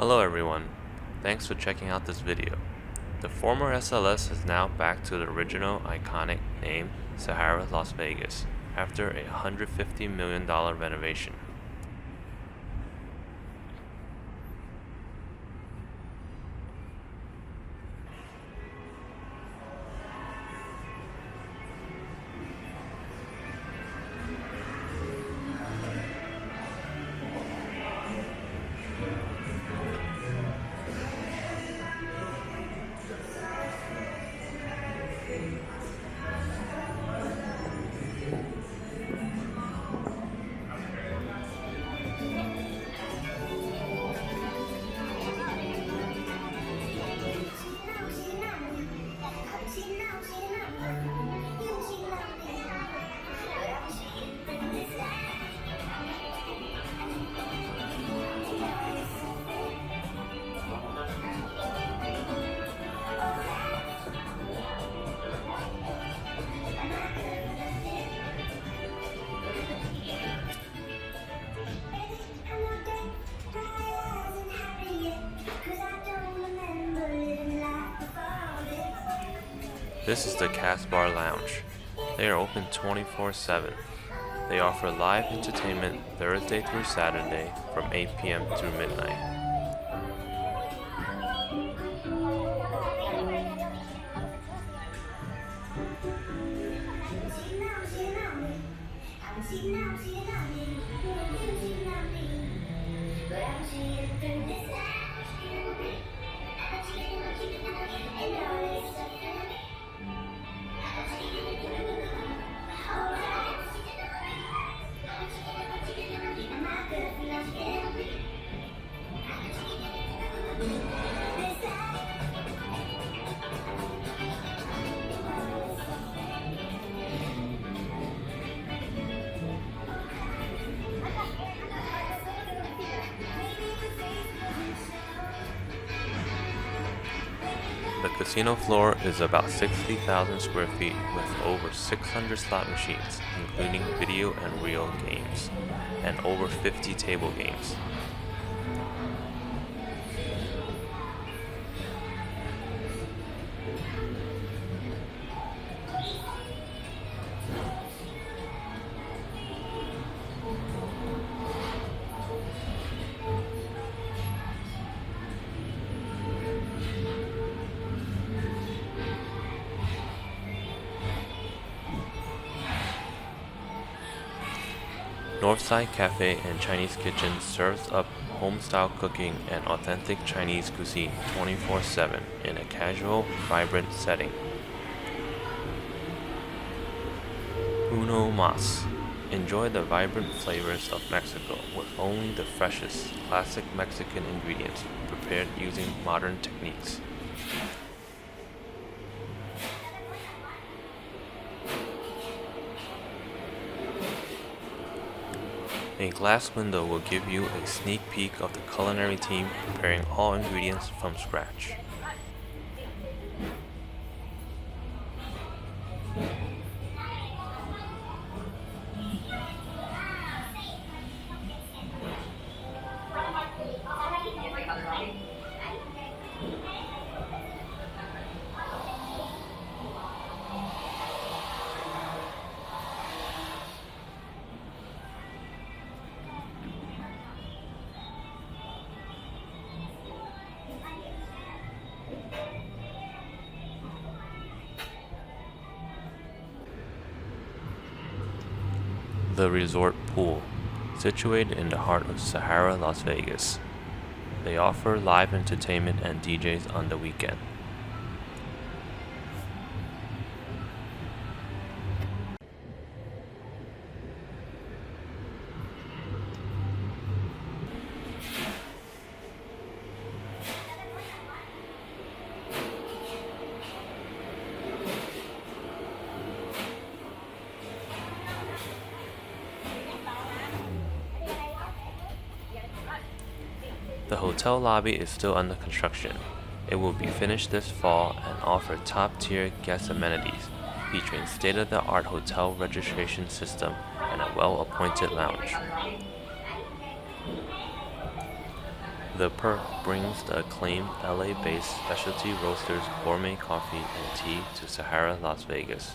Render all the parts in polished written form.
Hello everyone, thanks for checking out this video. The former SLS is now back to the original iconic name Sahara Las Vegas after a $150 million renovation. This is the CASBAR Lounge. They are open 24/7. They offer live entertainment Thursday through Saturday from 8 p.m. through midnight. The casino floor is about 60,000 square feet with over 600 slot machines, including video and reel games, and over 50 table games. Northside Cafe and Chinese Kitchen serves up home-style cooking and authentic Chinese cuisine 24/7 in a casual, vibrant setting. Uno Mas. Enjoy the vibrant flavors of Mexico with only the freshest, classic Mexican ingredients prepared using modern techniques. A glass window will give you a sneak peek of the culinary team preparing all ingredients from scratch. The Resort Pool, situated in the heart of Sahara Las Vegas. They offer live entertainment and DJs on the weekend. The hotel lobby is still under construction. It will be finished this fall and offer top-tier guest amenities, featuring state-of-the-art hotel registration system and a well-appointed lounge. The Perk brings the acclaimed LA-based specialty roasters gourmet coffee and tea to Sahara Las Vegas.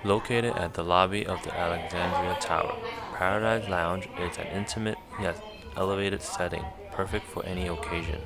Located at the lobby of the Alexandria Tower, Paradise Lounge is an intimate yet elevated setting, perfect for any occasion.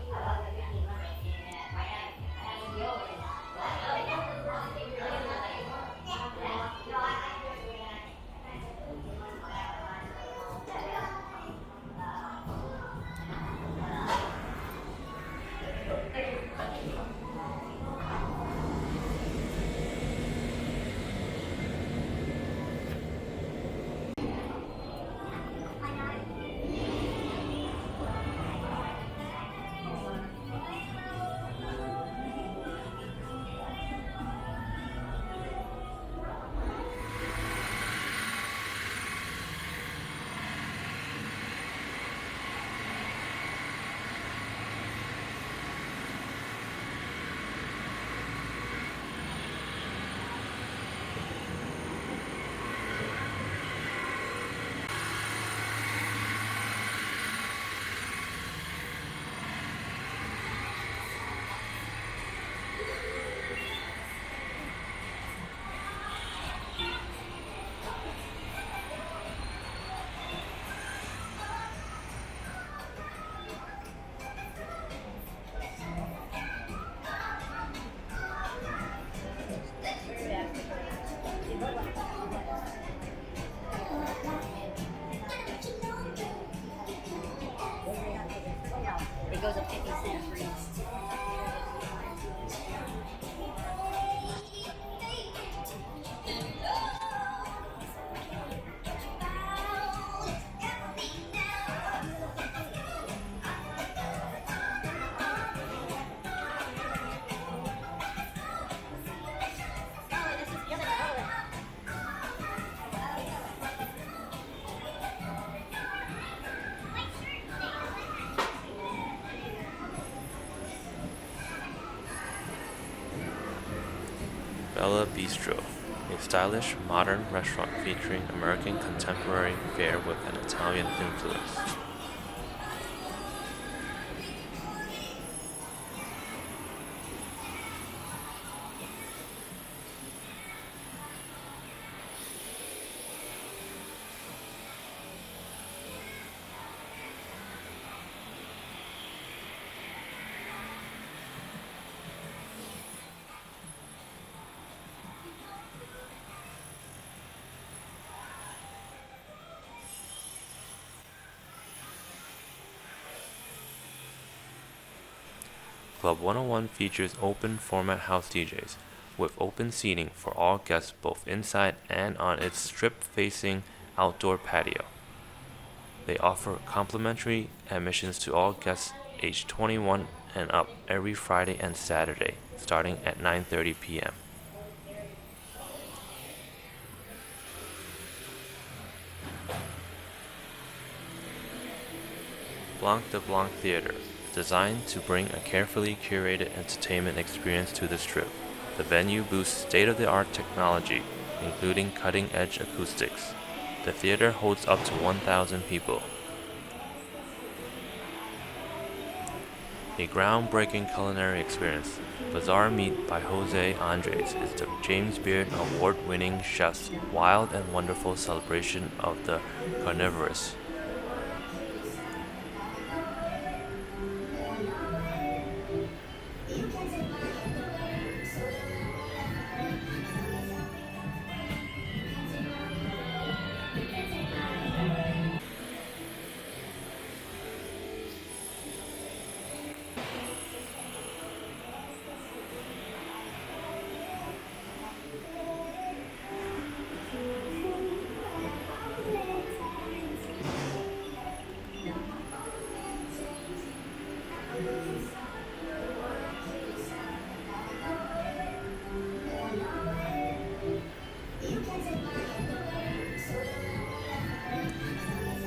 It goes up 50 cents. Bistro, a stylish, modern restaurant featuring American contemporary fare with an Italian influence. Club 101 features open format house DJs, with open seating for all guests both inside and on its strip-facing outdoor patio. They offer complimentary admissions to all guests aged 21 and up every Friday and Saturday, starting at 9:30 p.m. Blanc de Blanc Theater, designed to bring a carefully curated entertainment experience to the Strip. The venue boasts state-of-the-art technology, including cutting-edge acoustics. The theater holds up to 1,000 people. A groundbreaking culinary experience, Bizarre Meat by Jose Andres is the James Beard award-winning chef's wild and wonderful celebration of the carnivorous.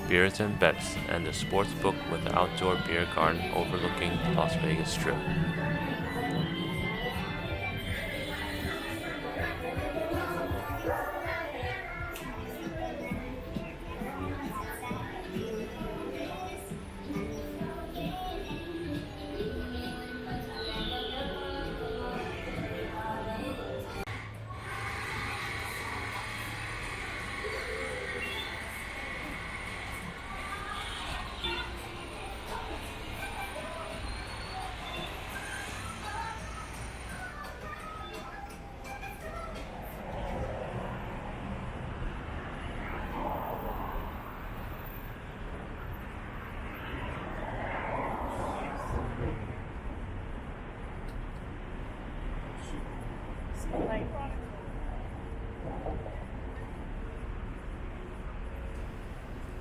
Beers and Bets, and the sports book with the outdoor beer garden overlooking the Las Vegas Strip.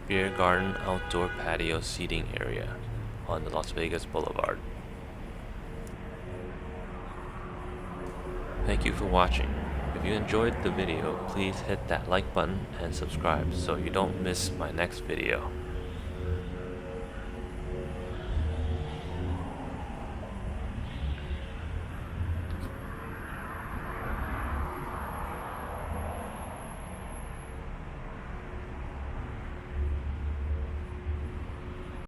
Beer garden outdoor patio seating area on the Las Vegas Boulevard. Thank you for watching. If you enjoyed the video, please hit that like button and subscribe so you don't miss my next video.